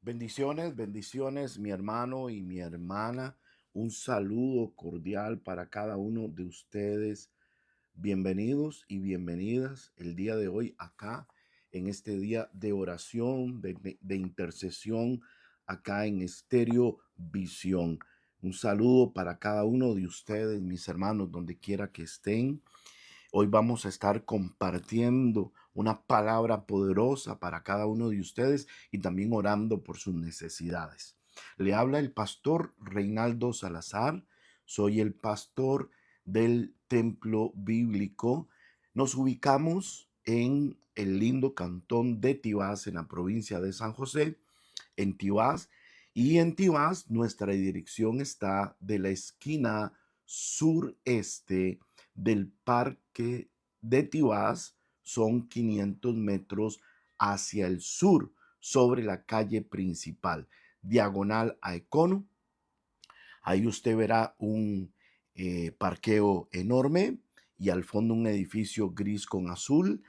Bendiciones, bendiciones, mi hermano y mi hermana. Un saludo cordial para cada uno de ustedes. Bienvenidos y bienvenidas el día de hoy acá, en este día de oración, de intercesión, acá en Estéreo Visión. Un saludo para cada uno de ustedes, mis hermanos, donde quiera que estén. Hoy vamos a estar compartiendo una palabra poderosa para cada uno de ustedes y también orando por sus necesidades. Le habla el pastor Reinaldo Salazar. Soy el pastor del templo bíblico. Nos ubicamos en el lindo cantón de Tibás, en la provincia de San José, en Tibás. Y en Tibás nuestra dirección está de la esquina sureste del parque de Tibás. Son 500 metros hacia el sur, sobre la calle principal, diagonal a Econo. Ahí usted verá un parqueo enorme y al fondo un edificio gris con azul.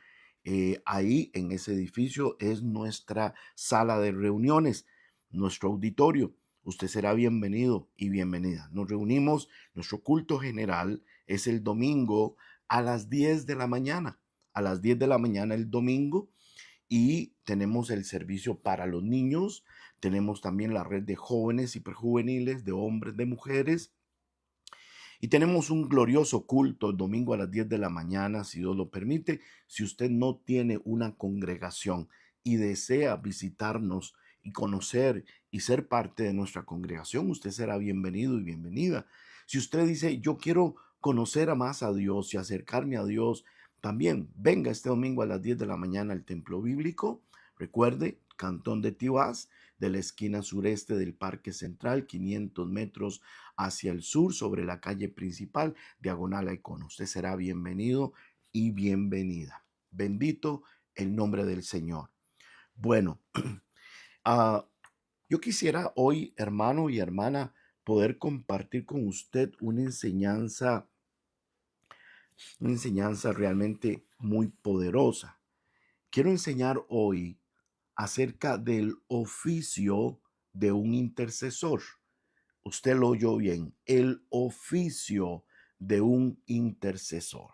Ahí en ese edificio es nuestra sala de reuniones, nuestro auditorio. Usted será bienvenido y bienvenida. Nos reunimos, nuestro culto general es el domingo a las 10 de la mañana. A las 10 de la mañana el domingo, y tenemos el servicio para los niños. Tenemos también la red de jóvenes y prejuveniles, de hombres, de mujeres. Y tenemos un glorioso culto el domingo a las 10 de la mañana, si Dios lo permite. Si usted no tiene una congregación y desea visitarnos y conocer y ser parte de nuestra congregación, usted será bienvenido y bienvenida. Si usted dice, yo quiero conocer a más a Dios y acercarme a Dios, también venga este domingo a las 10 de la mañana al templo bíblico. Recuerde, Cantón de Tibás, de la esquina sureste del Parque Central, 500 metros hacia el sur, sobre la calle principal, diagonal a Icono. Usted será bienvenido y bienvenida. Bendito el nombre del Señor. Bueno, ah, yo quisiera hoy, hermano y hermana, poder compartir con usted una enseñanza realmente muy poderosa. Quiero enseñar hoy acerca del oficio de un intercesor. Usted lo oyó bien, el oficio de un intercesor.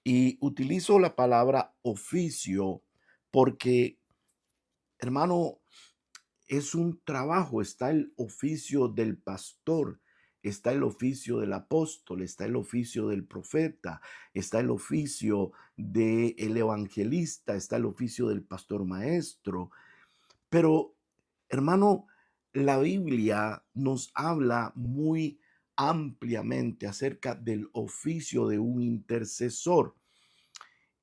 Y utilizo la palabra oficio porque, hermano, es un trabajo. Está el oficio del pastor, está el oficio del apóstol, está el oficio del profeta, está el oficio del evangelista, está el oficio del pastor maestro. Pero, hermano, la Biblia nos habla muy ampliamente acerca del oficio de un intercesor.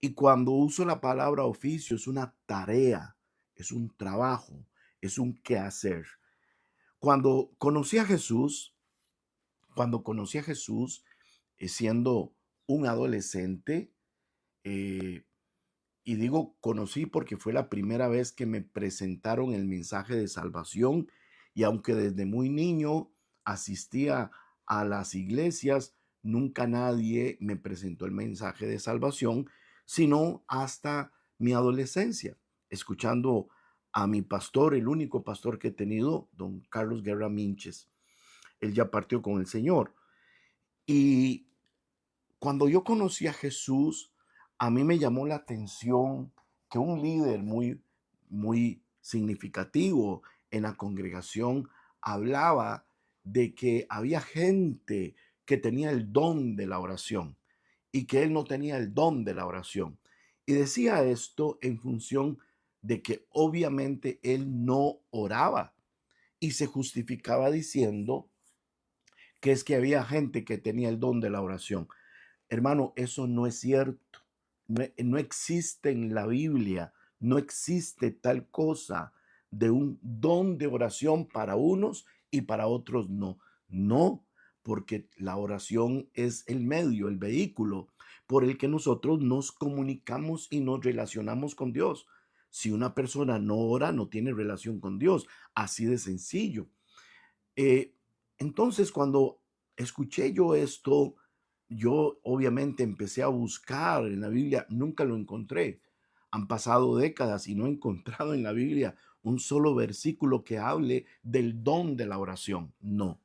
Y cuando uso la palabra oficio, es una tarea, es un trabajo, es un quehacer. Cuando conocí a Jesús, cuando conocí a Jesús, siendo un adolescente, eh, y digo conocí porque fue la primera vez que me presentaron el mensaje de salvación, y aunque desde muy niño asistía a las iglesias, nunca nadie me presentó el mensaje de salvación, sino hasta mi adolescencia, escuchando a mi pastor, el único pastor que he tenido, don Carlos Guerra Minches. Él ya partió con el Señor. Y cuando yo conocí a Jesús, a mí me llamó la atención que un líder muy significativo en la congregación hablaba de que había gente que tenía el don de la oración y que él no tenía el don de la oración. Y decía esto en función de que obviamente él no oraba, y se justificaba diciendo que es que había gente que tenía el don de la oración. Hermano, eso no es cierto. No existe en la Biblia, no existe tal cosa de un don de oración para unos y para otros no. No, porque la oración es el medio, el vehículo por el que nosotros nos comunicamos y nos relacionamos con Dios. Si una persona no ora, no tiene relación con Dios. Así de sencillo. Eh, entonces, cuando escuché yo esto, yo obviamente empecé a buscar en la Biblia, nunca lo encontré. Han pasado décadas y no he encontrado en la Biblia un solo versículo que hable del don de la oración. No.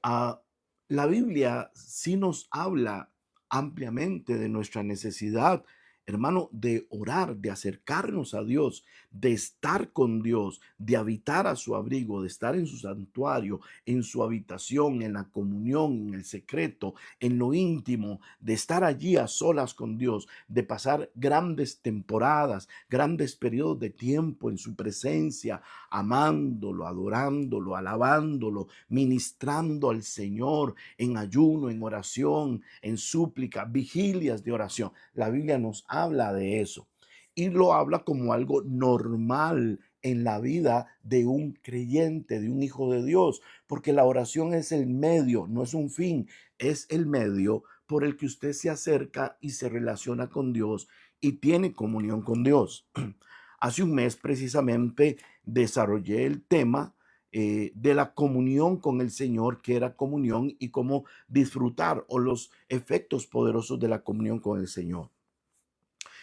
Ah, la Biblia sí nos habla ampliamente de nuestra necesidad, hermano, de orar, de acercarnos a Dios, de estar con Dios, de habitar a su abrigo, de estar en su santuario, en su habitación, en la comunión, en el secreto, en lo íntimo, de estar allí a solas con Dios, de pasar grandes temporadas, grandes periodos de tiempo en su presencia, amándolo, adorándolo, alabándolo, ministrando al Señor en ayuno, en oración, en súplica, vigilias de oración. La Biblia nos habla de eso y lo habla como algo normal en la vida de un creyente, de un hijo de Dios, porque la oración es el medio, no es un fin, es el medio por el que usted se acerca y se relaciona con Dios y tiene comunión con Dios. Hace un mes precisamente desarrollé el tema de la comunión con el Señor, que era comunión y cómo disfrutar o los efectos poderosos de la comunión con el Señor.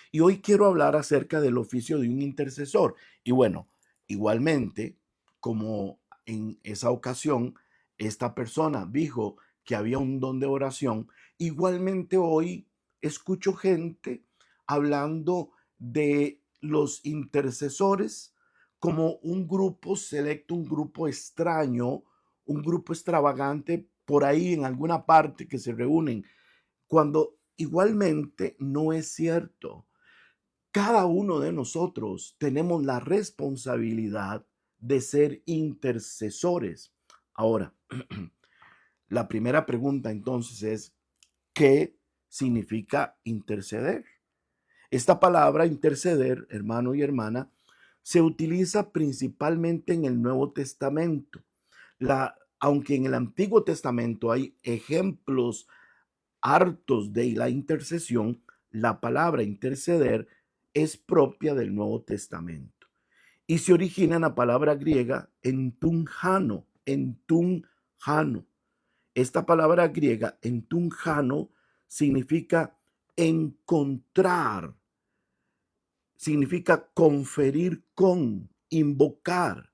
Y hoy quiero hablar acerca del oficio de un intercesor. Y bueno, igualmente, como en esa ocasión esta persona dijo que había un don de oración, igualmente hoy escucho gente hablando de los intercesores como un grupo selecto, un grupo extraño, un grupo extravagante por ahí en alguna parte que se reúnen, cuando igualmente no es cierto. Cada uno de nosotros tenemos la responsabilidad de ser intercesores. Ahora, la primera pregunta entonces es, ¿qué significa interceder? Esta palabra interceder, hermano y hermana, se utiliza principalmente en el Nuevo Testamento. Aunque en el Antiguo Testamento hay ejemplos hartos de la intercesión, la palabra interceder es propia del Nuevo Testamento y se origina en la palabra griega entunjano, entunjano. Esta palabra griega entunjano significa encontrar, significa conferir con, invocar,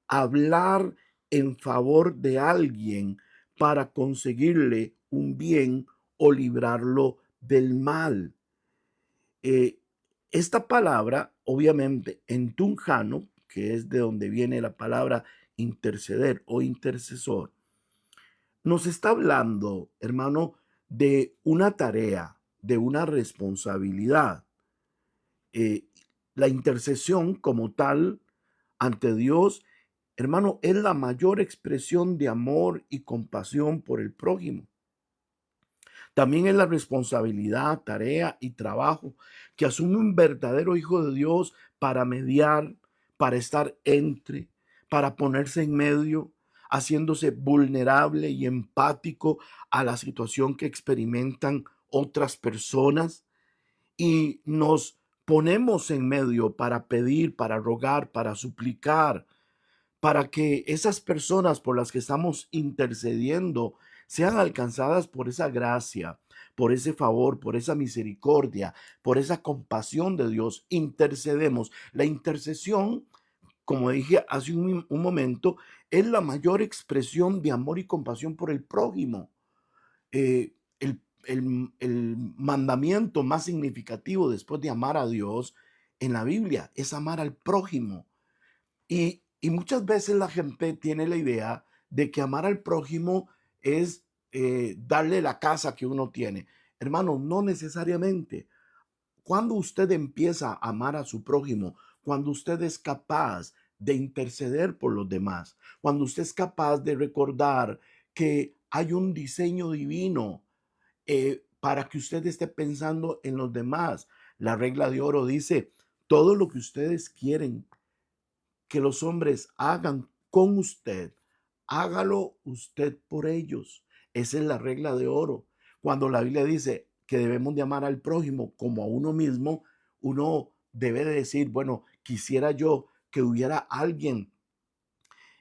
hablar en favor de alguien para conseguirle un bien o librarlo del mal. Eh, esta palabra, obviamente, en tunjano, que es de donde viene la palabra interceder o intercesor, nos está hablando, hermano, de una tarea, de una responsabilidad. Eh, la intercesión como tal ante Dios, hermano, es la mayor expresión de amor y compasión por el prójimo. También es la responsabilidad, tarea y trabajo que asume un verdadero hijo de Dios para mediar, para estar entre, para ponerse en medio, haciéndose vulnerable y empático a la situación que experimentan otras personas y nos ponemos en medio para pedir, para rogar, para suplicar, para que esas personas por las que estamos intercediendo sean alcanzadas por esa gracia, por ese favor, por esa misericordia, por esa compasión de Dios. Intercedemos. La intercesión, como dije hace un momento, es la mayor expresión de amor y compasión por el prójimo. El mandamiento más significativo después de amar a Dios en la Biblia es amar al prójimo. Y muchas veces la gente tiene la idea de que amar al prójimo es darle la casa que uno tiene. Hermano, no necesariamente. Cuando usted empieza a amar a su prójimo, cuando usted es capaz de interceder por los demás, cuando usted es capaz de recordar que hay un diseño divino para que usted esté pensando en los demás. La regla de oro dice, todo lo que ustedes quieren que los hombres hagan con usted, hágalo usted por ellos. Esa es la regla de oro. Cuando la Biblia dice que debemos de amar al prójimo como a uno mismo, uno debe de decir, bueno, quisiera yo que hubiera alguien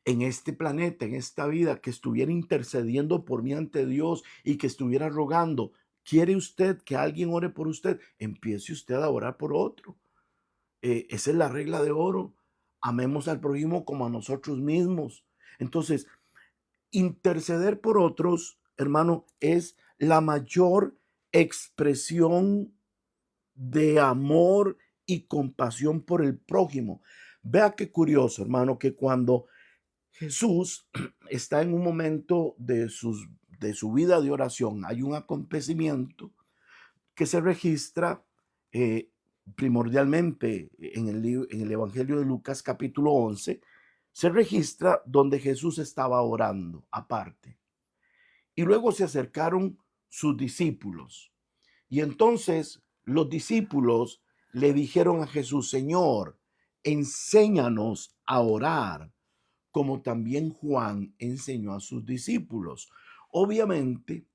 en este planeta, en esta vida, que estuviera intercediendo por mí ante Dios y que estuviera rogando. ¿Quiere usted que alguien ore por usted? Empiece usted a orar por otro. Esa es la regla de oro. amemos al prójimo como a nosotros mismos. Entonces, interceder por otros, hermano, es la mayor expresión de amor y compasión por el prójimo. Vea qué curioso, hermano, que cuando Jesús está en un momento de su vida de oración, hay un acontecimiento que se registra eh, primordialmente en el Evangelio de Lucas capítulo 11, se registra donde Jesús estaba orando aparte. Y luego se acercaron sus discípulos. Y entonces los discípulos le dijeron a Jesús: Señor, enséñanos a orar, como también Juan enseñó a sus discípulos. Obviamente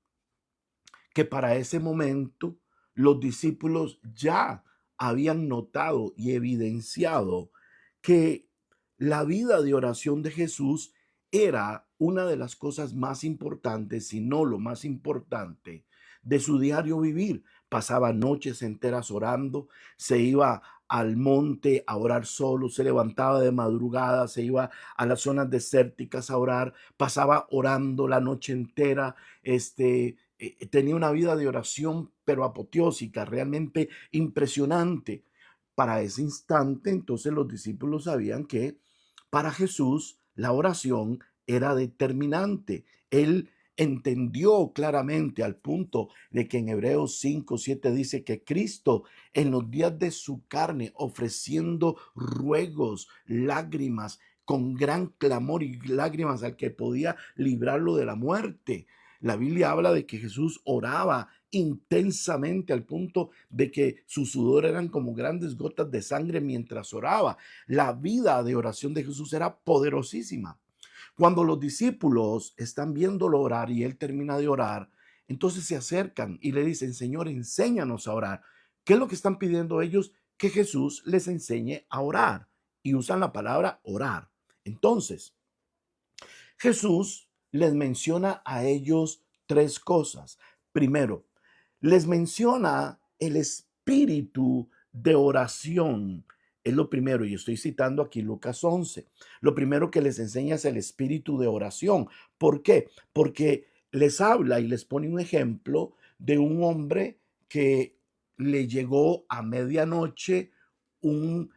que para ese momento los discípulos ya habían notado y evidenciado que la vida de oración de Jesús era una de las cosas más importantes, si no lo más importante, de su diario vivir. Pasaba noches enteras orando, se iba al monte a orar solo, se levantaba de madrugada, se iba a las zonas desérticas a orar, pasaba orando la noche entera, tenía una vida de oración, pero apoteósica, realmente impresionante. Para ese instante, entonces los discípulos sabían que para Jesús la oración era determinante. Él entendió claramente al punto de que en Hebreos 5:7 dice que Cristo en los días de su carne, ofreciendo ruegos, lágrimas, con gran clamor y lágrimas al que podía librarlo de la muerte. La Biblia habla de que Jesús oraba intensamente al punto de que su sudor eran como grandes gotas de sangre mientras oraba. La vida de oración de Jesús era poderosísima. Cuando los discípulos están viéndolo orar y él termina de orar, entonces se acercan y le dicen: Señor, enséñanos a orar. ¿Qué es lo que están pidiendo ellos? Que Jesús les enseñe a orar. Y usan la palabra orar. Entonces, Jesús les menciona a ellos tres cosas. Primero, les menciona el espíritu de oración. Es lo primero, y estoy citando aquí Lucas 11. Lo primero que les enseña es el espíritu de oración. ¿Por qué? Porque les habla y les pone un ejemplo de un hombre que le llegó a medianoche un,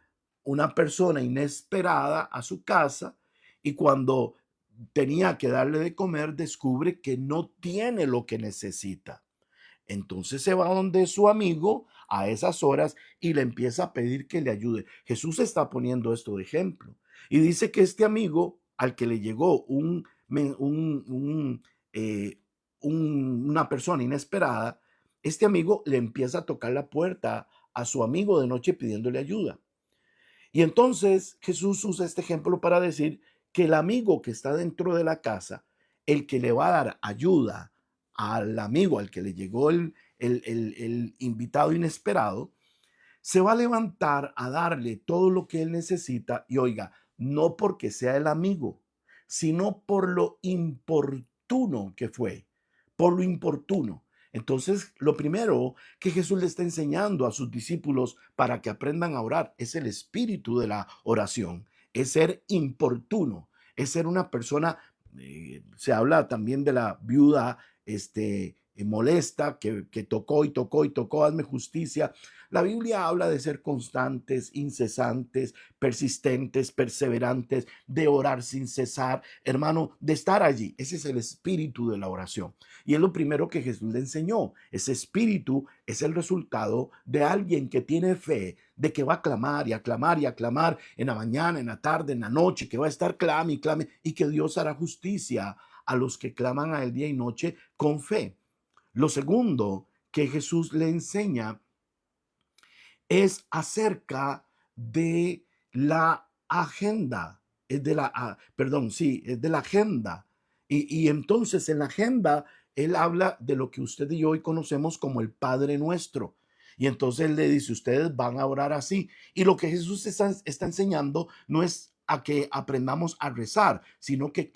una persona inesperada a su casa, y cuando tenía que darle de comer, descubre que no tiene lo que necesita. Entonces se va donde su amigo a esas horas y le empieza a pedir que le ayude. Jesús está poniendo esto de ejemplo. Y dice que este amigo, al que le llegó eh, una persona inesperada, este amigo le empieza a tocar la puerta a su amigo de noche pidiéndole ayuda. Y entonces Jesús usa este ejemplo para decir que el amigo que está dentro de la casa, el que le va a dar ayuda al amigo al que le llegó el invitado inesperado, se va a levantar a darle todo lo que él necesita. Y oiga, no porque sea el amigo, sino por lo importuno que fue, por lo importuno. Entonces, lo primero que Jesús le está enseñando a sus discípulos para que aprendan a orar es el espíritu de la oración, es ser importuno, es ser una persona. Se habla también de la viuda molesta que tocó y tocó y tocó: hazme justicia. La Biblia habla de ser constantes, incesantes, persistentes, perseverantes, de orar sin cesar, hermano, de estar allí. Ese es el espíritu de la oración. Y es lo primero que Jesús le enseñó. Ese espíritu es el resultado de alguien que tiene fe, de que va a clamar y a clamar y a clamar en la mañana, en la tarde, en la noche, que va a estar clame y clame, y que Dios hará justicia a los que claman a él día y noche con fe. Lo segundo que Jesús le enseña es acerca de la agenda, es de la, perdón, sí, es de la agenda. Y entonces en la agenda él habla de lo que usted y yo hoy conocemos como el Padre Nuestro. Y entonces él le dice: ustedes van a orar así. Y lo que Jesús está enseñando no es a que aprendamos a rezar, sino que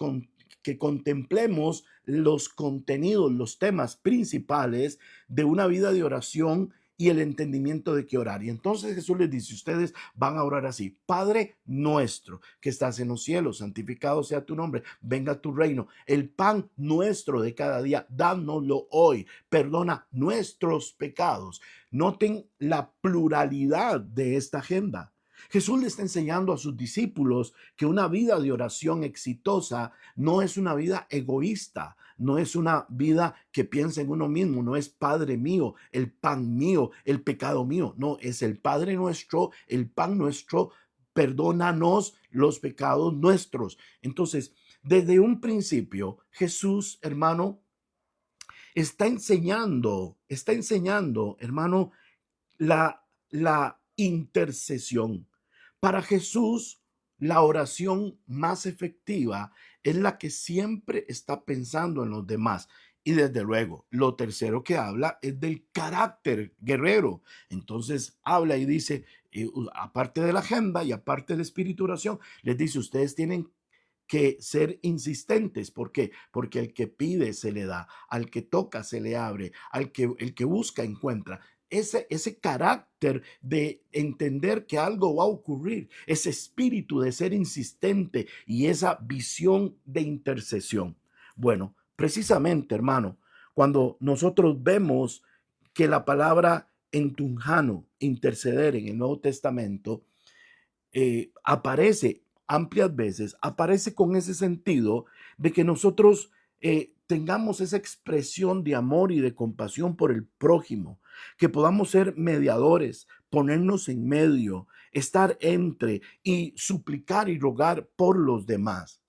contemplemos los contenidos, los temas principales de una vida de oración y el entendimiento de qué orar. Y entonces Jesús les dice, ustedes van a orar así: Padre nuestro que estás en los cielos, santificado sea tu nombre, venga tu reino. El pan nuestro de cada día, dánoslo hoy. Perdona nuestros pecados. Noten la pluralidad de esta agenda. Jesús le está enseñando a sus discípulos que una vida de oración exitosa no es una vida egoísta, no es una vida que piensa en uno mismo, no es Padre mío, el pan mío, el pecado mío, no, es el Padre nuestro, el pan nuestro, perdónanos los pecados nuestros. Entonces, desde un principio, Jesús, hermano, está enseñando, hermano, la intercesión. Para Jesús, la oración más efectiva es la que siempre está pensando en los demás. Y desde luego, lo tercero que habla es del carácter guerrero. Entonces habla y dice, aparte de la agenda y aparte de la espíritu oración, les dice, ustedes tienen que ser insistentes. ¿Por qué? Porque el que pide se le da, al que toca se le abre, el que busca encuentra. Ese carácter de entender que algo va a ocurrir, ese espíritu de ser insistente y esa visión de intercesión. Bueno, precisamente, hermano, cuando nosotros vemos que la palabra entunjano, interceder en el Nuevo Testamento, aparece amplias veces, aparece con ese sentido de que nosotros tengamos esa expresión de amor y de compasión por el prójimo, que podamos ser mediadores, ponernos en medio, estar entre y suplicar y rogar por los demás.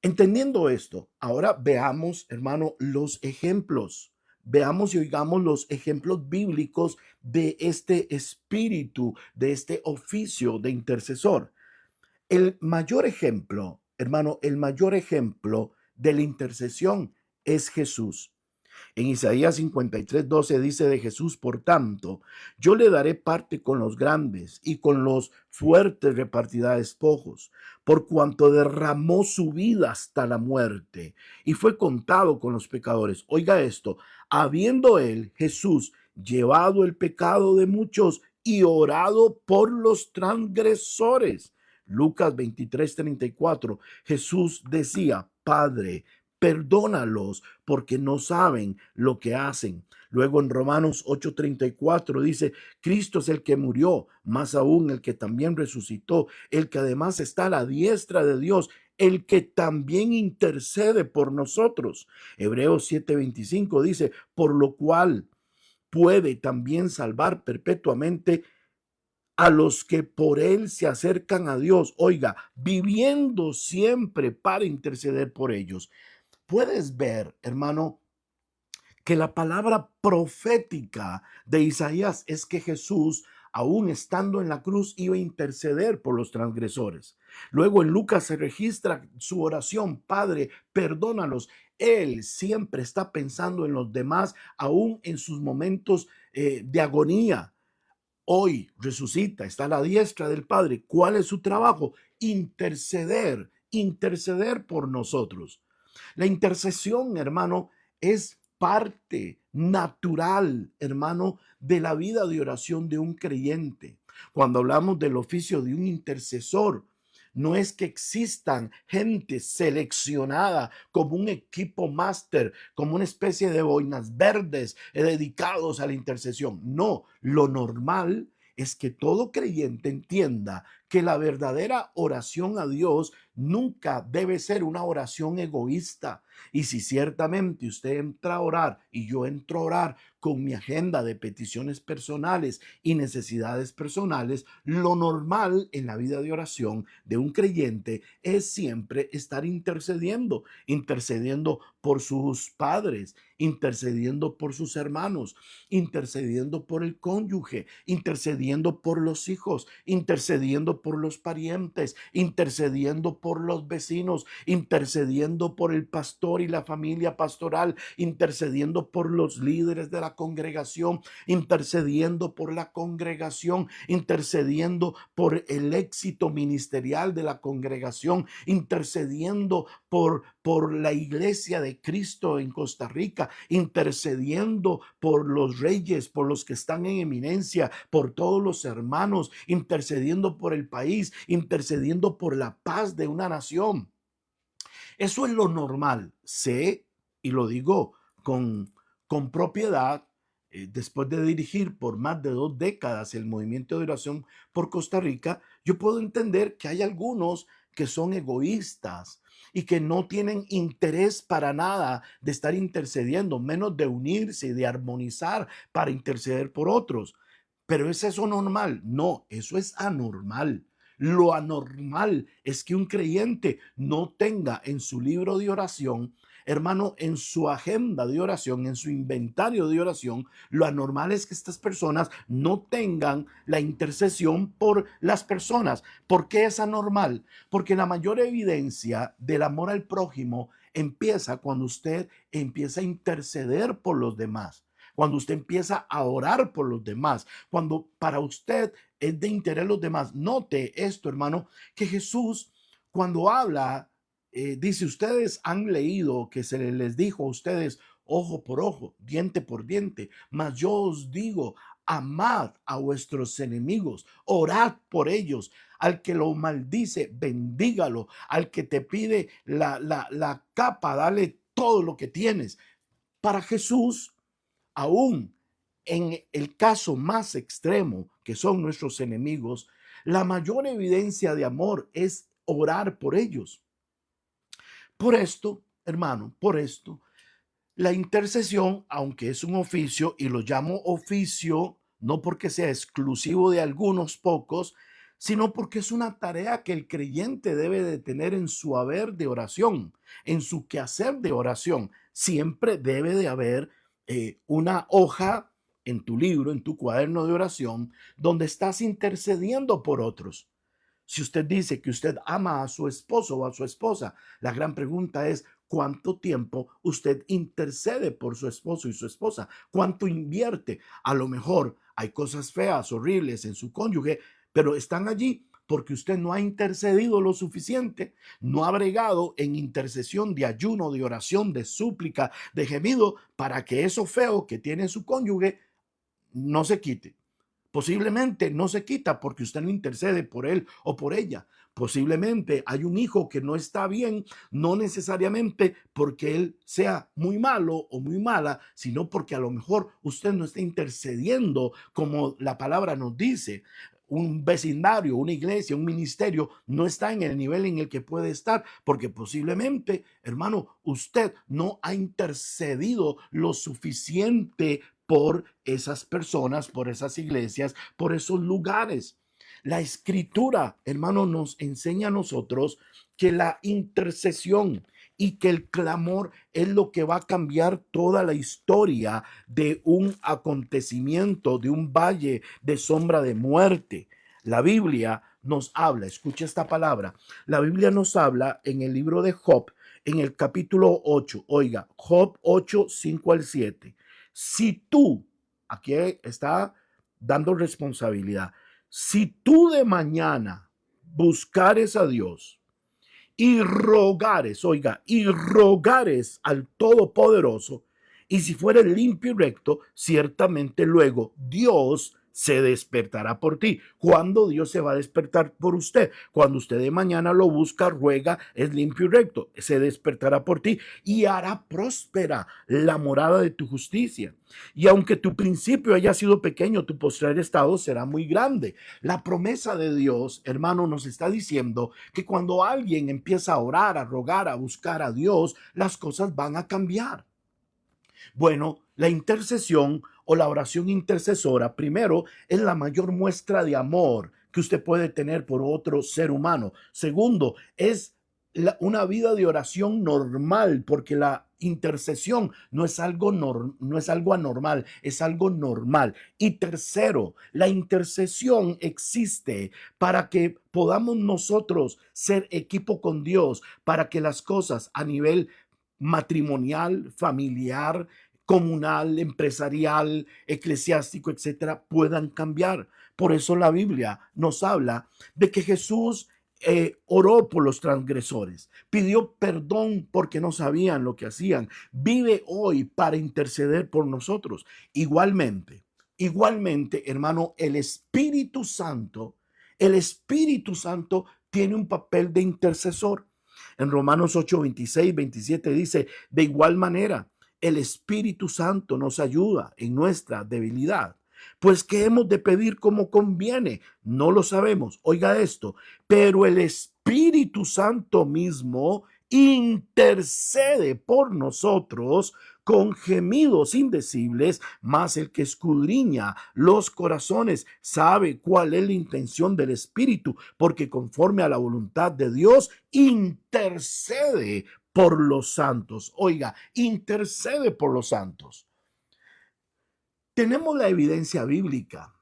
Entendiendo esto, ahora veamos, hermano, los ejemplos. Veamos y oigamos los ejemplos bíblicos de este espíritu, de este oficio de intercesor. El mayor ejemplo, hermano, el mayor ejemplo de la intercesión es Jesús. En Isaías 53:12 dice de Jesús: por tanto, yo le daré parte con los grandes y con los fuertes repartirá despojos, por cuanto derramó su vida hasta la muerte y fue contado con los pecadores. Oiga esto: habiendo él, Jesús, llevado el pecado de muchos y orado por los transgresores. Lucas 23:34, Jesús decía: Padre, perdónalos porque no saben lo que hacen. Luego en Romanos 8:34 dice: Cristo es el que murió, más aún el que también resucitó, el que además está a la diestra de Dios, el que también intercede por nosotros. Hebreos 7:25 dice: por lo cual puede también salvar perpetuamente a los que por él se acercan a Dios. Oiga, viviendo siempre para interceder por ellos. Puedes ver, hermano, que la palabra profética de Isaías es que Jesús, aún estando en la cruz, iba a interceder por los transgresores. Luego en Lucas se registra su oración: Padre, perdónalos. Él siempre está pensando en los demás, aún en sus momentos de agonía. Hoy resucita, está a la diestra del Padre. ¿Cuál es su trabajo? Interceder, interceder por nosotros. La intercesión, hermano, es parte natural, hermano, de la vida de oración de un creyente. Cuando hablamos del oficio de un intercesor, no es que existan gente seleccionada como un equipo máster, como una especie de boinas verdes dedicados a la intercesión. No, lo normal es que todo creyente entienda que la verdadera oración a Dios nunca debe ser una oración egoísta. Y si ciertamente usted entra a orar y yo entro a orar con mi agenda de peticiones personales y necesidades personales, lo normal en la vida de oración de un creyente es siempre estar intercediendo, intercediendo por sus padres, intercediendo por sus hermanos, intercediendo por el cónyuge, intercediendo por los hijos, intercediendo intercediendo por los parientes, intercediendo por los vecinos, intercediendo por el pastor y la familia pastoral, intercediendo por los líderes de la congregación, intercediendo por la congregación, intercediendo por el éxito ministerial de la congregación, intercediendo por la iglesia de Cristo en Costa Rica, intercediendo por los reyes, por los que están en eminencia, por todos los hermanos, intercediendo por el país, intercediendo por la paz de una nación. Eso es lo normal. Sé, y lo digo con propiedad, después de dirigir por más de 2 décadas el movimiento de oración por Costa Rica, yo puedo entender que hay algunos que son egoístas y que no tienen interés para nada de estar intercediendo, menos de unirse y de armonizar para interceder por otros. Pero ¿es eso normal? No, eso es anormal. Lo anormal es que un creyente no tenga en su libro de oración, hermano, en su agenda de oración, en su inventario de oración, lo anormal es que estas personas no tengan la intercesión por las personas. ¿Por qué es anormal? Porque la mayor evidencia del amor al prójimo empieza cuando usted empieza a interceder por los demás. Cuando usted empieza a orar por los demás, cuando para usted es de interés los demás. Note esto, hermano, que Jesús cuando habla, dice, ustedes han leído que se les dijo a ustedes ojo por ojo, diente por diente, mas yo os digo, amad a vuestros enemigos, orad por ellos. Al que lo maldice, bendígalo. Al que te pide la capa, dale todo lo que tienes. Para Jesús, aún en el caso más extremo, que son nuestros enemigos, la mayor evidencia de amor es orar por ellos. Por esto, hermano, por esto, la intercesión, aunque es un oficio, y lo llamo oficio, no porque sea exclusivo de algunos pocos, sino porque es una tarea que el creyente debe de tener en su haber de oración, en su quehacer de oración. Siempre debe de haber una hoja en tu libro, en tu cuaderno de oración, donde estás intercediendo por otros. Si usted dice que usted ama a su esposo o a su esposa, la gran pregunta es, ¿cuánto tiempo usted intercede por su esposo y su esposa? ¿Cuánto invierte? A lo mejor hay cosas feas, horribles en su cónyuge, pero están allí porque usted no ha intercedido lo suficiente, no ha bregado en intercesión de ayuno, de oración, de súplica, de gemido, para que eso feo que tiene su cónyuge no se quite. Posiblemente no se quita porque usted no intercede por él o por ella. Posiblemente hay un hijo que no está bien, no necesariamente porque él sea muy malo o muy mala, sino porque a lo mejor usted no está intercediendo como la palabra nos dice. Un vecindario, una iglesia, un ministerio no está en el nivel en el que puede estar porque posiblemente, hermano, usted no ha intercedido lo suficiente por esas personas, por esas iglesias, por esos lugares. La escritura, hermano, nos enseña a nosotros que la intercesión y que el clamor es lo que va a cambiar toda la historia de un acontecimiento, de un valle de sombra de muerte. La Biblia nos habla, escucha esta palabra, la Biblia nos habla en el libro de Job, en el capítulo 8, oiga, Job 8, 5 al 7. Si tú, aquí está dando responsabilidad, si tú de mañana buscares a Dios y rogares, oiga, y rogares al Todopoderoso, y si fueres limpio y recto, ciertamente luego Dios se despertará por ti. ¿Cuándo Dios se va a despertar por usted? Cuando usted de mañana lo busca, ruega, es limpio y recto, se despertará por ti y hará próspera la morada de tu justicia. Y aunque tu principio haya sido pequeño, tu postrer estado será muy grande. La promesa de Dios, hermano, nos está diciendo que cuando alguien empieza a orar, a rogar, a buscar a Dios, las cosas van a cambiar. Bueno, la intercesión o la oración intercesora, primero, es la mayor muestra de amor que usted puede tener por otro ser humano. Segundo, es una vida de oración normal, porque la intercesión no es algo, no es algo anormal, es algo normal. Y tercero, la intercesión existe para que podamos nosotros ser equipo con Dios, para que las cosas a nivel matrimonial, familiar, comunal, empresarial, eclesiástico, etcétera, puedan cambiar. Por eso la Biblia nos habla de que Jesús oró por los transgresores, pidió perdón porque no sabían lo que hacían, vive hoy para interceder por nosotros. Igualmente, hermano, el Espíritu Santo tiene un papel de intercesor. En Romanos 8, 26, 27 dice, de igual manera, el Espíritu Santo nos ayuda en nuestra debilidad. Pues ¿qué hemos de pedir como conviene? No lo sabemos. Oiga esto, pero el Espíritu Santo mismo intercede por nosotros con gemidos indecibles, mas el que escudriña los corazones sabe cuál es la intención del Espíritu, porque conforme a la voluntad de Dios intercede por los santos. Oiga, intercede por los santos. Tenemos la evidencia bíblica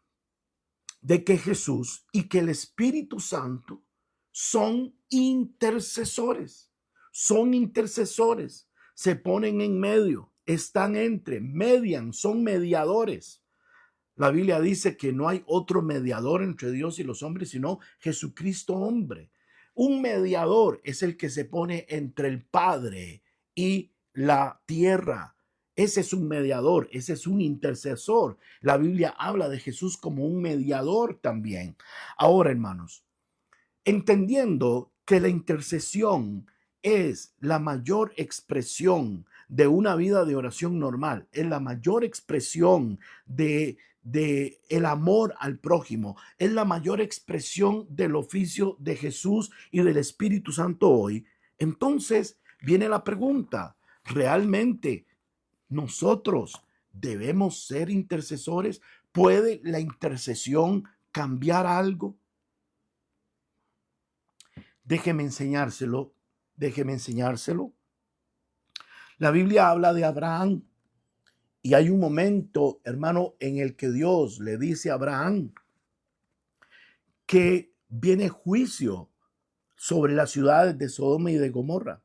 de que Jesús y que el Espíritu Santo son intercesores. Son intercesores. Se ponen en medio, están entre, median, son mediadores. La Biblia dice que no hay otro mediador entre Dios y los hombres, sino Jesucristo hombre. Un mediador es el que se pone entre el Padre y la tierra. Ese es un mediador, ese es un intercesor. La Biblia habla de Jesús como un mediador también. Ahora, hermanos, entendiendo que la intercesión es la mayor expresión de una vida de oración normal, es la mayor expresión de el amor al prójimo, es la mayor expresión del oficio de Jesús y del Espíritu Santo hoy. Entonces viene la pregunta, ¿realmente nosotros debemos ser intercesores? ¿Puede la intercesión cambiar algo? Déjeme enseñárselo. La Biblia habla de Abraham y hay un momento, hermano, en el que Dios le dice a Abraham que viene juicio sobre las ciudades de Sodoma y de Gomorra.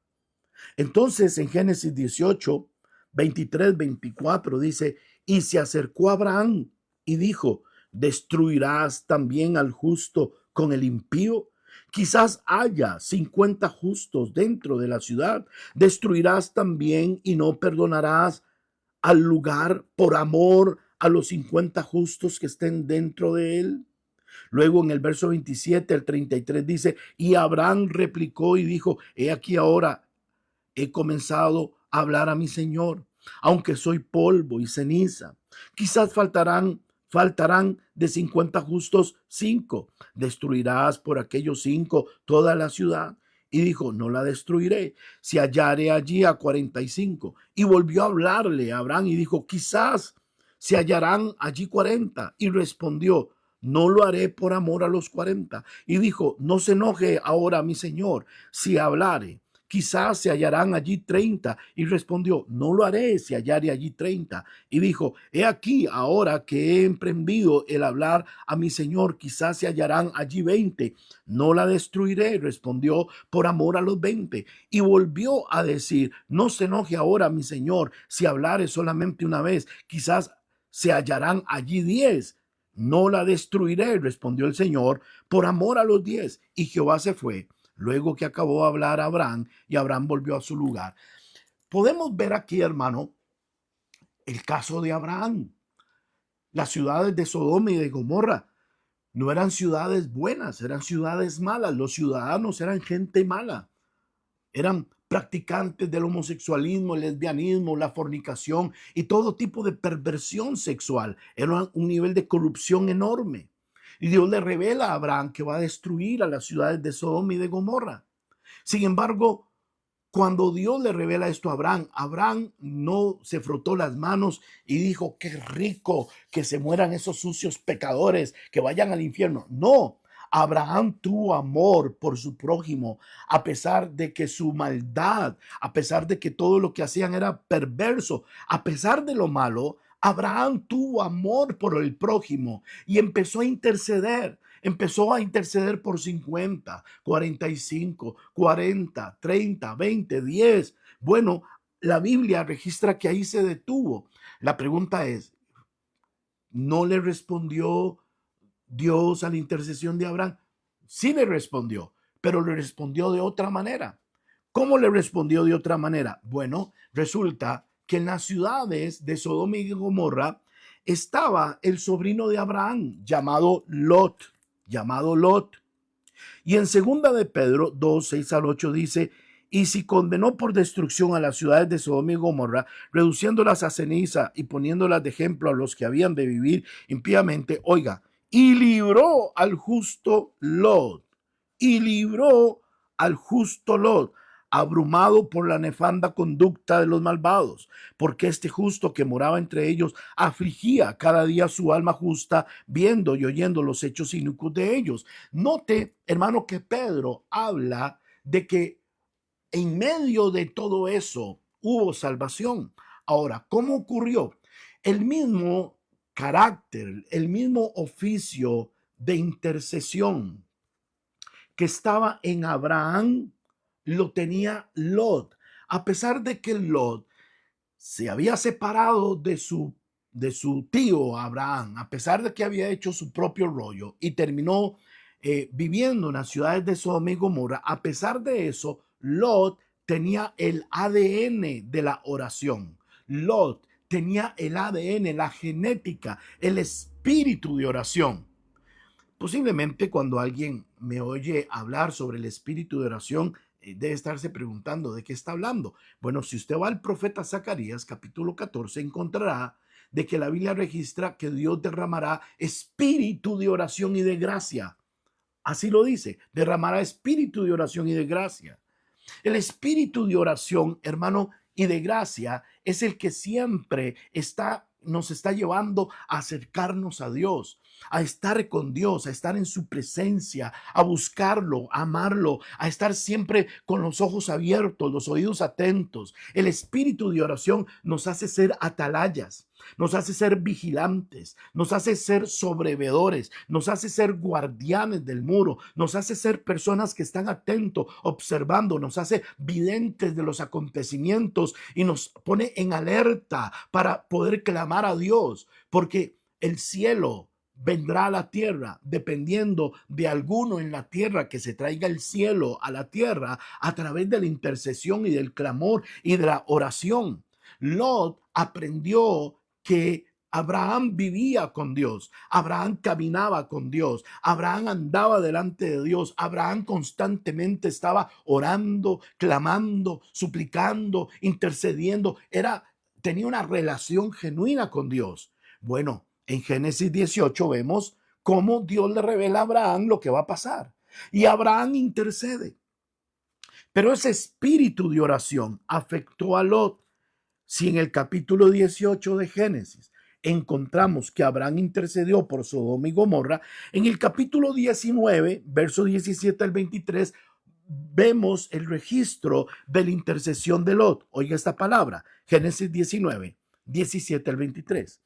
Entonces, en Génesis 18, 23, 24 dice, y se acercó a Abraham y dijo, ¿destruirás también al justo con el impío? Quizás haya 50 justos dentro de la ciudad. ¿Destruirás también y no perdonarás al lugar por amor a los 50 justos que estén dentro de él? Luego en el verso 27 al 33 dice, y Abraham replicó y dijo, he aquí ahora he comenzado a hablar a mi Señor, aunque soy polvo y ceniza. Quizás faltarán de 50 justos 5. ¿Destruirás por aquellos 5 toda la ciudad? Y dijo, no la destruiré, si hallare allí a 45. Y volvió a hablarle a Abraham y dijo, quizás se hallarán allí 40. Y respondió, no lo haré por amor a los 40. Y dijo, no se enoje ahora mi Señor, si hablare. Quizás se hallarán allí 30. Y respondió, no lo haré si hallare allí 30. Y dijo, he aquí ahora que he emprendido el hablar a mi Señor, quizás se hallarán allí 20. No la destruiré, respondió, por amor a los 20. Y volvió a decir, no se enoje ahora mi Señor, si hablare solamente una vez, quizás se hallarán allí 10. No la destruiré, respondió el Señor, por amor a los 10. Y Jehová se fue. Luego que acabó de hablar a Abraham y Abraham volvió a su lugar. Podemos ver aquí, hermano, el caso de Abraham. Las ciudades de Sodoma y de Gomorra no eran ciudades buenas, eran ciudades malas. Los ciudadanos eran gente mala. Eran practicantes del homosexualismo, el lesbianismo, la fornicación y todo tipo de perversión sexual. Era un nivel de corrupción enorme. Y Dios le revela a Abraham que va a destruir a las ciudades de Sodoma y de Gomorra. Sin embargo, cuando Dios le revela esto a Abraham, Abraham no se frotó las manos y dijo, qué rico que se mueran esos sucios pecadores, que vayan al infierno. No, Abraham tuvo amor por su prójimo, a pesar de que su maldad, a pesar de que todo lo que hacían era perverso, a pesar de lo malo, Abraham tuvo amor por el prójimo y empezó a interceder. Empezó a interceder por 50, 45, 40, 30, 20, 10. Bueno, la Biblia registra que ahí se detuvo. La pregunta es, ¿no le respondió Dios a la intercesión de Abraham? Sí le respondió, pero le respondió de otra manera. ¿Cómo le respondió de otra manera? Bueno, resulta que en las ciudades de Sodoma y Gomorra estaba el sobrino de Abraham llamado Lot, Y en segunda de Pedro 2, 6 al 8 dice, y si condenó por destrucción a las ciudades de Sodoma y Gomorra, reduciéndolas a ceniza y poniéndolas de ejemplo a los que habían de vivir impíamente, oiga, y libró al justo Lot, y libró al justo Lot, abrumado por la nefanda conducta de los malvados, porque este justo que moraba entre ellos afligía cada día su alma justa, viendo y oyendo los hechos inicuos de ellos. Note, hermano, que Pedro habla de que en medio de todo eso hubo salvación. Ahora, ¿cómo ocurrió? El mismo carácter, el mismo oficio de intercesión que estaba en Abraham, lo tenía Lot. A pesar de que Lot se había separado de su tío Abraham, a pesar de que había hecho su propio rollo y terminó viviendo en las ciudades de Sodoma y Gomorra, a pesar de eso, Lot tenía el ADN de la oración. Lot tenía el ADN, la genética, el espíritu de oración. Posiblemente cuando alguien me oye hablar sobre el espíritu de oración, debe estarse preguntando de qué está hablando. Bueno, si usted va al profeta Zacarías, capítulo 14, encontrará de que la Biblia registra que Dios derramará espíritu de oración y de gracia. Así lo dice, derramará espíritu de oración y de gracia. El espíritu de oración, hermano, y de gracia es el que siempre nos está llevando a acercarnos a Dios, a estar con Dios, a estar en su presencia, a buscarlo, a amarlo, a estar siempre con los ojos abiertos, los oídos atentos. El espíritu de oración nos hace ser atalayas, nos hace ser vigilantes, nos hace ser sobrevedores, nos hace ser guardianes del muro, nos hace ser personas que están atentos, observando, nos hace videntes de los acontecimientos y nos pone en alerta para poder clamar a Dios, porque el cielo vendrá a la tierra dependiendo de alguno en la tierra que se traiga el cielo a la tierra a través de la intercesión y del clamor y de la oración. Lot aprendió que Abraham vivía con Dios, Abraham caminaba con Dios, Abraham andaba delante de Dios, Abraham constantemente estaba orando, clamando, suplicando, intercediendo, tenía una relación genuina con Dios. Bueno, en Génesis 18 vemos cómo Dios le revela a Abraham lo que va a pasar y Abraham intercede. Pero ese espíritu de oración afectó a Lot. Si en el capítulo 18 de Génesis encontramos que Abraham intercedió por Sodoma y Gomorra, en el capítulo 19, verso 17 al 23, vemos el registro de la intercesión de Lot. Oiga esta palabra, Génesis 19, 17 al 23.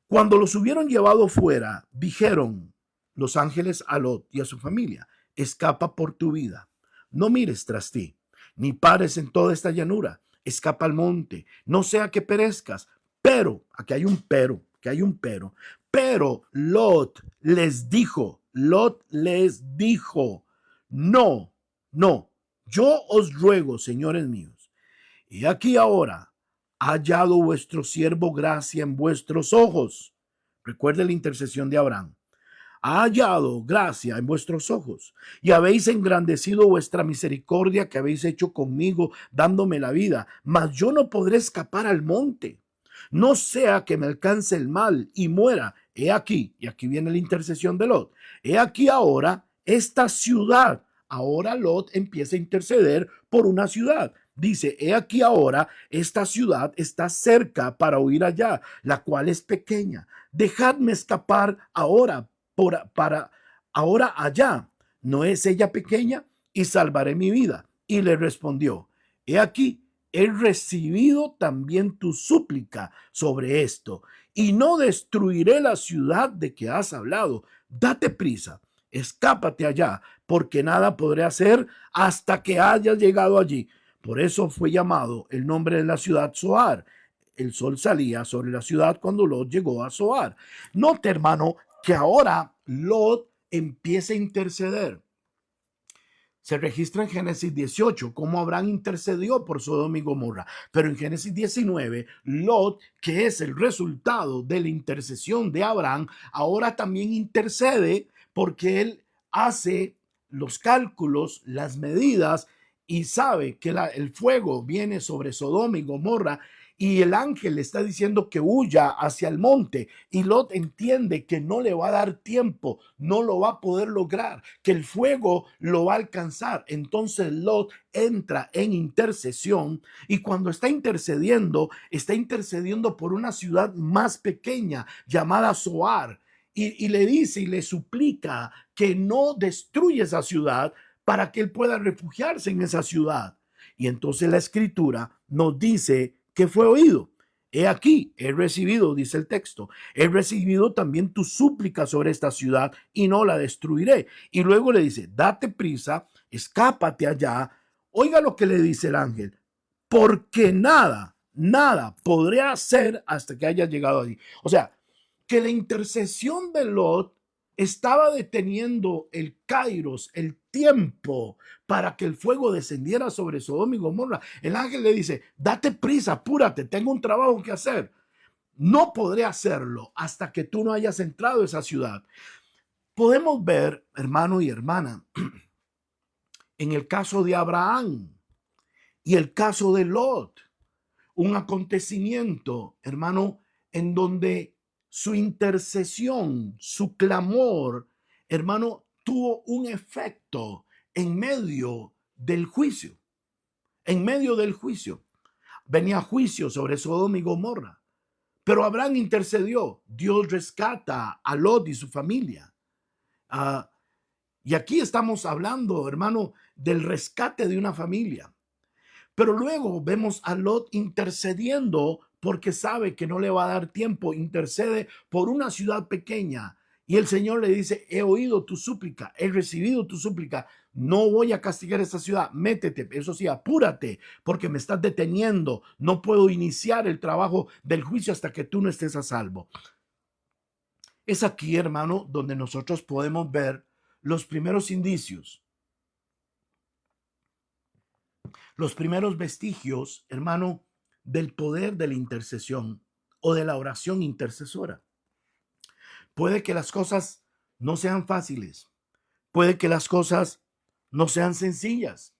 Cuando los hubieron llevado fuera, dijeron los ángeles a Lot y a su familia, escapa por tu vida, no mires tras ti, ni pares en toda esta llanura, escapa al monte, no sea que perezcas. Pero, aquí hay un pero, pero Lot les dijo, no, no, yo os ruego, señores míos, y aquí ahora ha hallado vuestro siervo gracia en vuestros ojos. Recuerde la intercesión de Abraham. Ha hallado gracia en vuestros ojos y habéis engrandecido vuestra misericordia que habéis hecho conmigo, dándome la vida. Mas yo no podré escapar al monte, no sea que me alcance el mal y muera. He aquí, y aquí viene la intercesión de Lot. He aquí ahora esta ciudad. Ahora Lot empieza a interceder por una ciudad. Dice, he aquí ahora esta ciudad está cerca para huir allá, la cual es pequeña. Dejadme escapar ahora ahora allá, ¿no es ella pequeña? Y salvaré mi vida. Y le respondió, he aquí, he recibido también tu súplica sobre esto, y no destruiré la ciudad de que has hablado. Date prisa, escápate allá, porque nada podré hacer hasta que hayas llegado allí. Por eso fue llamado el nombre de la ciudad Zoar. El sol salía sobre la ciudad cuando Lot llegó a Zoar. Note, hermano, que ahora Lot empieza a interceder. Se registra en Génesis 18 cómo Abraham intercedió por Sodoma y Gomorra, pero en Génesis 19, Lot, que es el resultado de la intercesión de Abraham, ahora también intercede porque él hace los cálculos, las medidas y sabe que el fuego viene sobre Sodoma y Gomorra y el ángel le está diciendo que huya hacia el monte y Lot entiende que no le va a dar tiempo, no lo va a poder lograr, que el fuego lo va a alcanzar. Entonces Lot entra en intercesión y cuando está intercediendo por una ciudad más pequeña llamada Zoar y le dice y le suplica que no destruya esa ciudad para que él pueda refugiarse en esa ciudad. Y entonces la escritura nos dice que fue oído. He aquí, he recibido, dice el texto, he recibido también tu súplica sobre esta ciudad y no la destruiré. Y luego le dice, date prisa, escápate allá. Oiga lo que le dice el ángel, porque nada podré hacer hasta que haya llegado allí. O sea, que la intercesión de Lot estaba deteniendo el kairos, el tiempo para que el fuego descendiera sobre Sodoma y Gomorra. El ángel le dice, date prisa, apúrate, tengo un trabajo que hacer. No podré hacerlo hasta que tú no hayas entrado a esa ciudad. Podemos ver, hermano y hermana, en el caso de Abraham y el caso de Lot, un acontecimiento, hermano, en donde su intercesión, su clamor, hermano, tuvo un efecto en medio del juicio. En medio del juicio. Venía juicio sobre Sodoma y Gomorra. Pero Abraham intercedió. Dios rescata a Lot y su familia. Y aquí estamos hablando, hermano, del rescate de una familia. Pero luego vemos a Lot intercediendo porque sabe que no le va a dar tiempo. Intercede por una ciudad pequeña. Y el Señor le dice, he oído tu súplica, he recibido tu súplica. No voy a castigar esta ciudad, métete. Eso sí, apúrate porque me estás deteniendo. No puedo iniciar el trabajo del juicio hasta que tú no estés a salvo. Es aquí, hermano, donde nosotros podemos ver los primeros indicios. Los primeros vestigios, hermano, del poder de la intercesión o de la oración intercesora. Puede que las cosas no sean fáciles. Puede que las cosas no sean sencillas.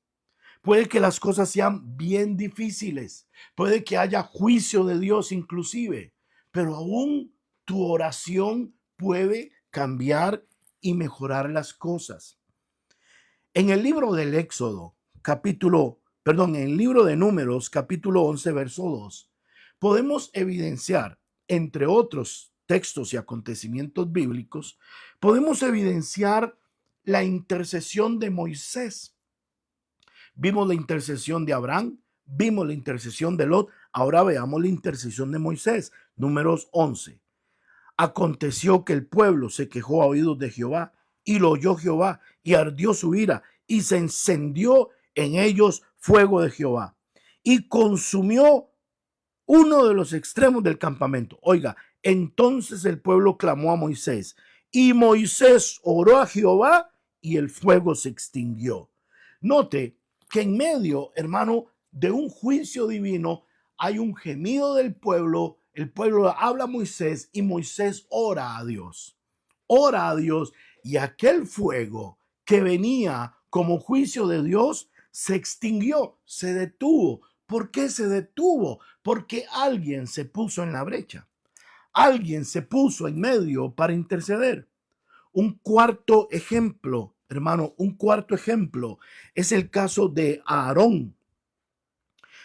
Puede que las cosas sean bien difíciles. Puede que haya juicio de Dios inclusive. Pero aún tu oración puede cambiar y mejorar las cosas. En el libro del Éxodo, en el libro de Números, capítulo 11, verso 2, podemos evidenciar, entre otros textos y acontecimientos bíblicos, podemos evidenciar la intercesión de Moisés. Vimos la intercesión de Abraham, vimos la intercesión de Lot, ahora veamos la intercesión de Moisés, Números 11. Aconteció que el pueblo se quejó a oídos de Jehová, y lo oyó Jehová, y ardió su ira, y se encendió en ellos fuego de Jehová, y consumió uno de los extremos del campamento. Oiga, entonces el pueblo clamó a Moisés, y Moisés oró a Jehová, y el fuego se extinguió. Note que en medio, hermano, de un juicio divino, hay un gemido del pueblo. El pueblo habla a Moisés y Moisés ora a Dios. Ora a Dios y aquel fuego que venía como juicio de Dios se extinguió, se detuvo. ¿Por qué se detuvo? Porque alguien se puso en la brecha. Alguien se puso en medio para interceder. Un cuarto ejemplo, hermano, es el caso de Aarón.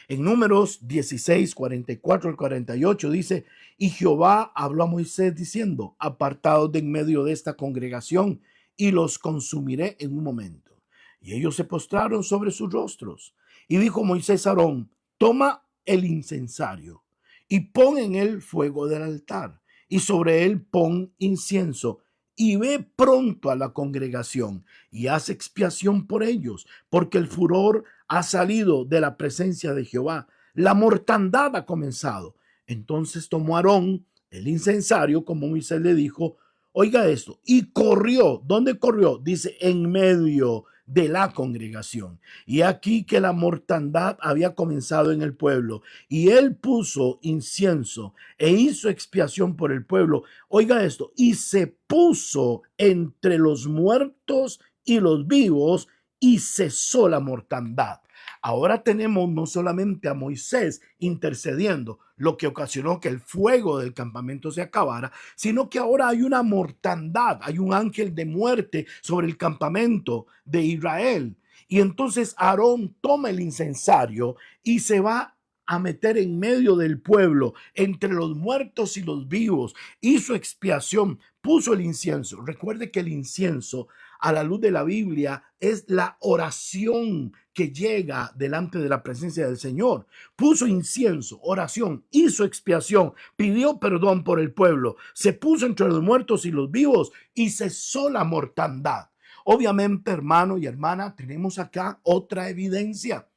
En Números 16, 44 al 48 dice, y Jehová habló a Moisés diciendo, apartaos de en medio de esta congregación y los consumiré en un momento. Y ellos se postraron sobre sus rostros. Y dijo Moisés a Aarón: toma el incensario y pon en él fuego del altar, y sobre él pon incienso, y ve pronto a la congregación y haz expiación por ellos, porque el furor ha salido de la presencia de Jehová, la mortandad ha comenzado. Entonces tomó Aarón el incensario, como Moisés le dijo, oiga esto, y corrió. ¿Dónde corrió? Dice, en medio de la congregación. Y aquí que la mortandad había comenzado en el pueblo, y él puso incienso e hizo expiación por el pueblo. Oiga esto, y se puso entre los muertos y los vivos, y cesó la mortandad. Ahora tenemos no solamente a Moisés intercediendo, lo que ocasionó que el fuego del campamento se acabara, sino que ahora hay una mortandad, hay un ángel de muerte sobre el campamento de Israel. Y entonces Aarón toma el incensario y se va a meter en medio del pueblo, entre los muertos y los vivos. Hizo expiación, puso el incienso. Recuerde que el incienso, a la luz de la Biblia, es la oración que llega delante de la presencia del Señor. Puso incienso, oración, hizo expiación, pidió perdón por el pueblo, se puso entre los muertos y los vivos y cesó la mortandad. Obviamente, hermano y hermana, tenemos acá otra evidencia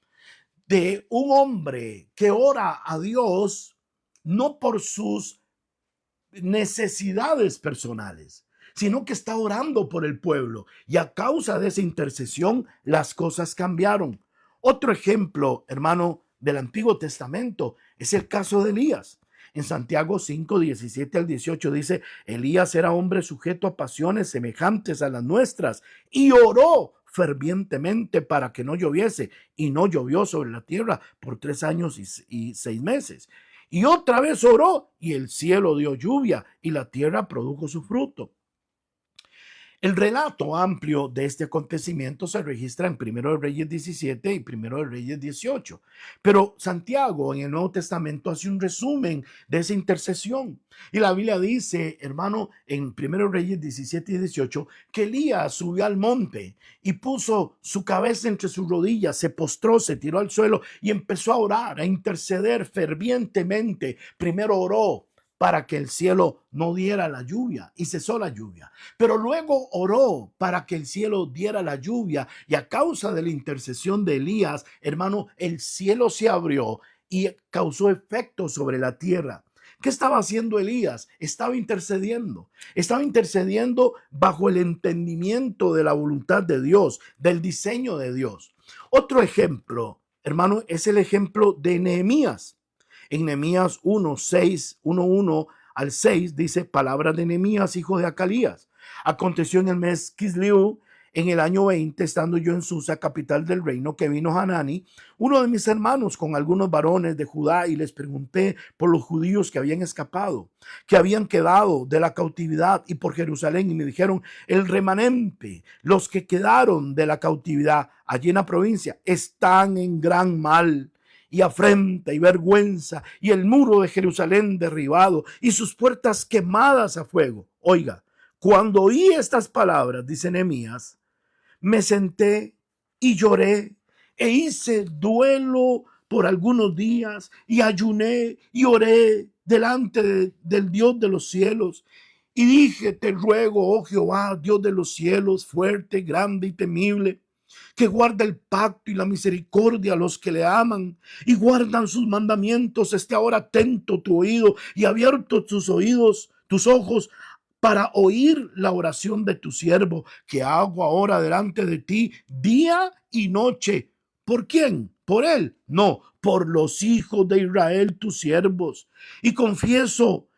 de un hombre que ora a Dios no por sus necesidades personales, sino que está orando por el pueblo, y a causa de esa intercesión las cosas cambiaron. Otro ejemplo, hermano, del Antiguo Testamento es el caso de Elías. En Santiago 5, 17 al 18 dice: Elías era hombre sujeto a pasiones semejantes a las nuestras y oró fervientemente para que no lloviese, y no llovió sobre la tierra por 3 años y 6 meses. Y otra vez oró, y el cielo dio lluvia, y la tierra produjo su fruto. El relato amplio de este acontecimiento se registra en Primero de Reyes 17 y Primero de Reyes 18. Pero Santiago en el Nuevo Testamento hace un resumen de esa intercesión. Y la Biblia dice, hermano, en Primero de Reyes 17 y 18, que Elías subió al monte y puso su cabeza entre sus rodillas, se postró, se tiró al suelo y empezó a orar, a interceder fervientemente. Primero oró para que el cielo no diera la lluvia, y cesó la lluvia. Pero luego oró para que el cielo diera la lluvia, y a causa de la intercesión de Elías, hermano, el cielo se abrió y causó efecto sobre la tierra. ¿Qué estaba haciendo Elías? Estaba intercediendo bajo el entendimiento de la voluntad de Dios, del diseño de Dios. Otro ejemplo, hermano, es el ejemplo de Nehemías. En Nehemías 1 al 6 dice: palabra de Nehemías, hijo de Acalías. Aconteció en el mes Kisliu, en el año 20, estando yo en Susa, capital del reino, que vino Hanani, uno de mis hermanos, con algunos varones de Judá, y les pregunté por los judíos que habían escapado, que habían quedado de la cautividad, y por Jerusalén, y me dijeron: el remanente, los que quedaron de la cautividad allí en la provincia, están en gran mal y afrenta y vergüenza, y el muro de Jerusalén derribado y sus puertas quemadas a fuego. Oiga, cuando oí estas palabras, dice Nehemías, me senté y lloré e hice duelo por algunos días, y ayuné y oré delante del Dios de los cielos. Y dije: te ruego, oh Jehová, Dios de los cielos, fuerte, grande y temible, que guarda el pacto y la misericordia a los que le aman y guardan sus mandamientos, esté ahora atento tu oído y abierto tus oídos, tus ojos, para oír la oración de tu siervo, que hago ahora delante de ti día y noche. ¿Por quién? ¿Por él? No, por los hijos de Israel, tus siervos. Y confieso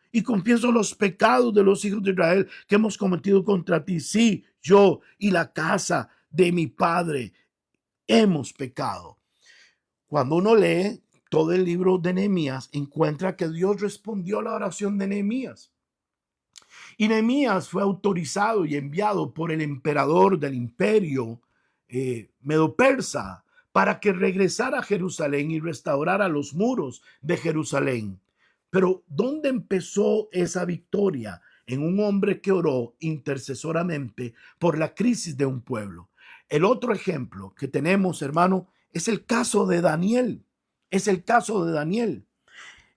los pecados de los hijos de Israel que hemos cometido contra ti. Sí, yo y la casa de mi padre hemos pecado. Cuando uno lee todo el libro de Nehemías, encuentra que Dios respondió a la oración de Nehemías. Y Nehemías fue autorizado y enviado por el emperador del imperio medo-persa para que regresara a Jerusalén y restaurara los muros de Jerusalén. Pero ¿dónde empezó esa victoria? en un hombre que oró intercesoramente por la crisis de un pueblo. El otro ejemplo que tenemos, hermano, es el caso de Daniel. Es el caso de Daniel.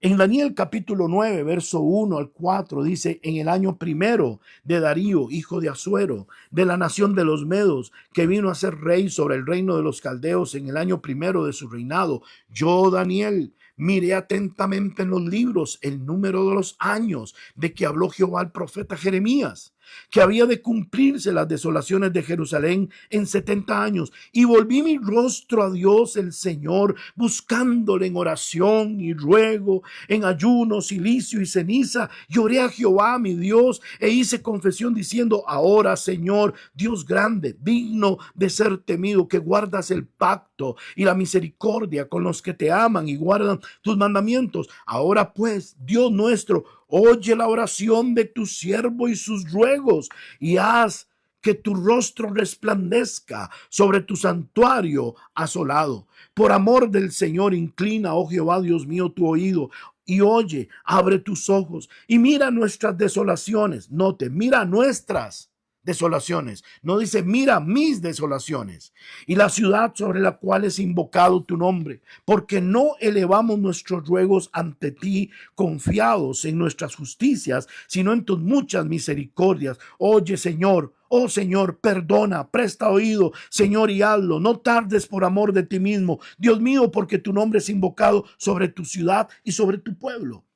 En Daniel capítulo 9, verso 1 al 4 dice: en el año primero de Darío, hijo de Asuero, de la nación de los Medos, que vino a ser rey sobre el reino de los caldeos en el año primero de su reinado, yo, Daniel, miré atentamente en los libros el número de los años de que habló Jehová al profeta Jeremías, que había de cumplirse las desolaciones de Jerusalén en 70 años. Y volví mi rostro a Dios el Señor, buscándole en oración y ruego, en ayuno, silicio y ceniza. Lloré a Jehová mi Dios e hice confesión diciendo: ahora, Señor, Dios grande, digno de ser temido, que guardas el pacto y la misericordia con los que te aman y guardan tus mandamientos. Ahora pues, Dios nuestro, oye la oración de tu siervo y sus ruegos, y haz que tu rostro resplandezca sobre tu santuario asolado. Por amor del Señor, inclina, oh Jehová, Dios mío, tu oído y oye, abre tus ojos y mira nuestras desolaciones. Note, mira nuestras desolaciones. No dice mira mis desolaciones y la ciudad sobre la cual es invocado tu nombre, porque no elevamos nuestros ruegos ante ti confiados en nuestras justicias, sino en tus muchas misericordias. Oye, Señor, oh Señor, perdona, presta oído, Señor, y hazlo. No tardes por amor de ti mismo, Dios mío, porque tu nombre es invocado sobre tu ciudad y sobre tu pueblo.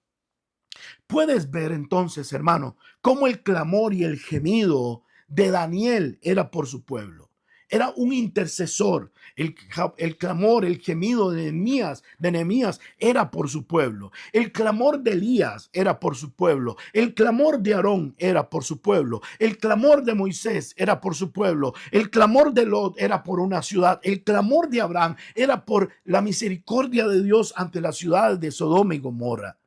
Puedes ver entonces, hermano, cómo el clamor y el gemido de Daniel era por su pueblo. Era un intercesor. El clamor, el gemido de Nehemías era por su pueblo. El clamor de Elías era por su pueblo. El clamor de Aarón era por su pueblo. El clamor de Moisés era por su pueblo. El clamor de Lot era por una ciudad. El clamor de Abraham era por la misericordia de Dios ante las ciudades de Sodoma y Gomorra.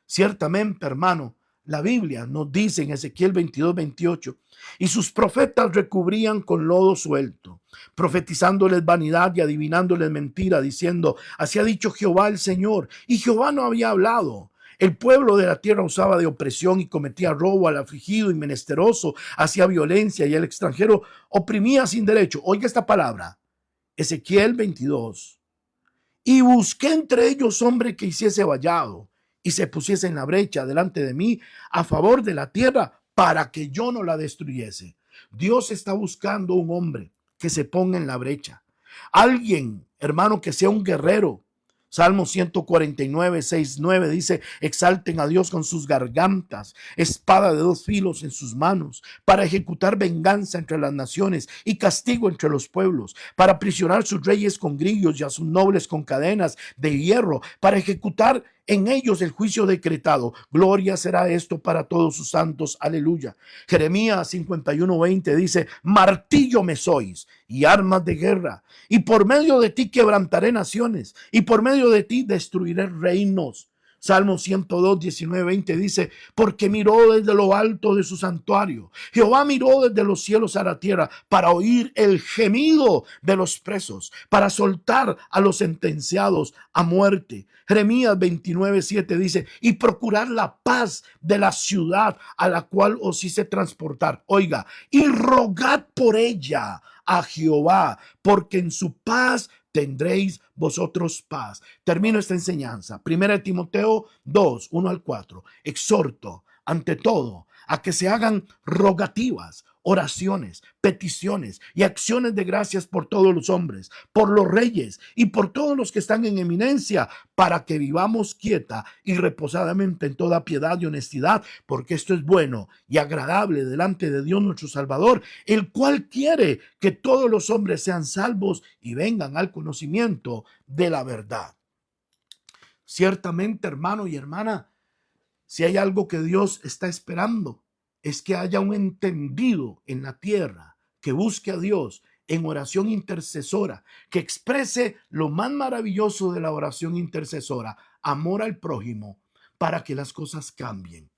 Ciertamente, hermano, la Biblia nos dice en Ezequiel 22:28: y sus profetas recubrían con lodo suelto, profetizándoles vanidad y adivinándoles mentira, diciendo: así ha dicho Jehová el Señor. Y Jehová no había hablado. El pueblo de la tierra usaba de opresión y cometía robo al afligido y menesteroso, hacía violencia y al extranjero oprimía sin derecho. Oiga esta palabra, Ezequiel 22: y busqué entre ellos hombre que hiciese vallado y se pusiese en la brecha delante de mí a favor de la tierra para que yo no la destruyese. Dios está buscando un hombre que se ponga en la brecha. Alguien, hermano, que sea un guerrero. Salmo 149, 6, 9 dice: exalten a Dios con sus gargantas, espada de dos filos en sus manos, para ejecutar venganza entre las naciones y castigo entre los pueblos, para aprisionar sus reyes con grillos y a sus nobles con cadenas de hierro, para ejecutar en ellos el juicio decretado. Gloria será esto para todos sus santos. Aleluya. Jeremías 51:20 dice: martillo me sois y armas de guerra, y por medio de ti quebrantaré naciones, y por medio de ti destruiré reinos. Salmo 102, 19, 20 dice: porque miró desde lo alto de su santuario, Jehová miró desde los cielos a la tierra para oír el gemido de los presos, para soltar a los sentenciados a muerte. Jeremías 29, 7 dice: y procurar la paz de la ciudad a la cual os hice transportar. Oiga, y rogad por ella a Jehová, porque en su paz tendréis vosotros paz. Termino esta enseñanza. 1 Timoteo 2, 1 al 4. Exhorto, ante todo, a que se hagan rogativas, oraciones, peticiones y acciones de gracias por todos los hombres, por los reyes y por todos los que están en eminencia, para que vivamos quieta y reposadamente en toda piedad y honestidad, porque esto es bueno y agradable delante de Dios nuestro Salvador, el cual quiere que todos los hombres sean salvos y vengan al conocimiento de la verdad. Ciertamente, hermano y hermana, si hay algo que Dios está esperando, es que haya un entendido en la tierra que busque a Dios en oración intercesora, que exprese lo más maravilloso de la oración intercesora: amor al prójimo, para que las cosas cambien.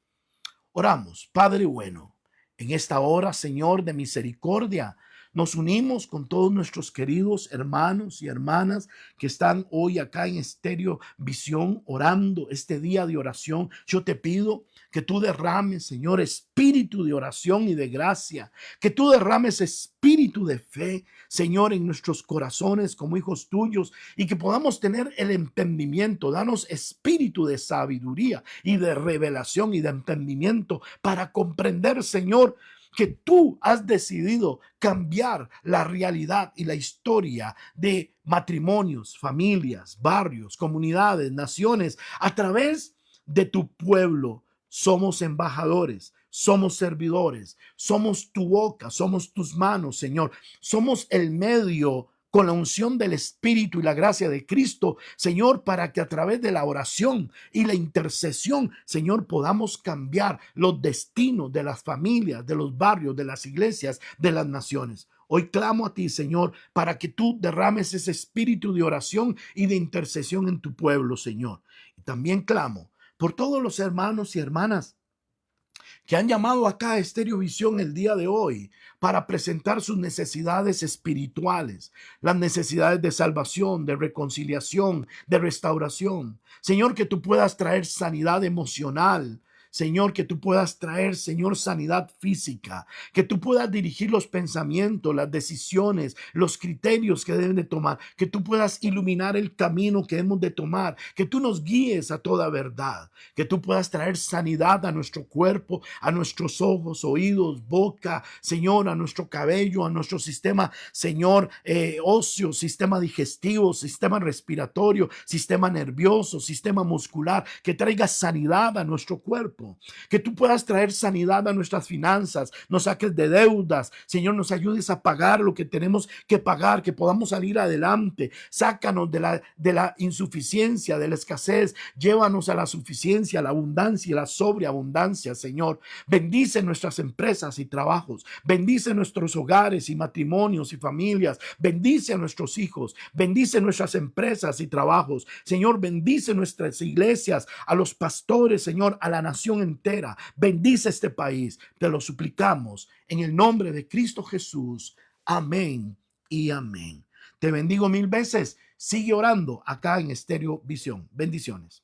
Oramos. Padre bueno, en esta hora, Señor de misericordia, nos unimos con todos nuestros queridos hermanos y hermanas que están hoy acá en Estéreo Visión orando este día de oración. Yo te pido que tú derrames, Señor, espíritu de oración y de gracia, que tú derrames espíritu de fe, Señor, en nuestros corazones como hijos tuyos, y que podamos tener el entendimiento. Danos espíritu de sabiduría y de revelación y de entendimiento para comprender, Señor, que tú has decidido cambiar la realidad y la historia de matrimonios, familias, barrios, comunidades, naciones a través de tu pueblo. Somos embajadores, somos servidores, somos tu boca, somos tus manos, Señor. Somos el medio con la unción del Espíritu y la gracia de Cristo, Señor, para que a través de la oración y la intercesión, Señor, podamos cambiar los destinos de las familias, de los barrios, de las iglesias, de las naciones. Hoy clamo a ti, Señor, para que tú derrames ese espíritu de oración y de intercesión en tu pueblo, Señor. Y también clamo por todos los hermanos y hermanas que han llamado acá a Estéreo Visión el día de hoy para presentar sus necesidades espirituales, las necesidades de salvación, de reconciliación, de restauración. Señor, que tú puedas traer sanidad emocional. Señor, que tú puedas traer, Señor, sanidad física, que tú puedas dirigir los pensamientos, las decisiones, los criterios que deben de tomar, que tú puedas iluminar el camino que hemos de tomar, que tú nos guíes a toda verdad, que tú puedas traer sanidad a nuestro cuerpo, a nuestros ojos, oídos, boca, Señor, a nuestro cabello, a nuestro sistema, Señor, óseo, sistema digestivo, sistema respiratorio, sistema nervioso, sistema muscular, que traiga sanidad a nuestro cuerpo, que tú puedas traer sanidad a nuestras finanzas, nos saques de deudas, Señor, nos ayudes a pagar lo que tenemos que pagar, que podamos salir adelante, sácanos de la insuficiencia, de la escasez, llévanos a la suficiencia, la abundancia y la sobreabundancia, Señor. Bendice nuestras empresas y trabajos, bendice nuestros hogares y matrimonios y familias, bendice a nuestros hijos, bendice nuestras empresas y trabajos, Señor, bendice nuestras iglesias, a los pastores, Señor, a la nación entera, bendice este país, te lo suplicamos en el nombre de Cristo Jesús, amén y amén. Te bendigo mil veces, sigue orando acá en Estéreo Visión, bendiciones.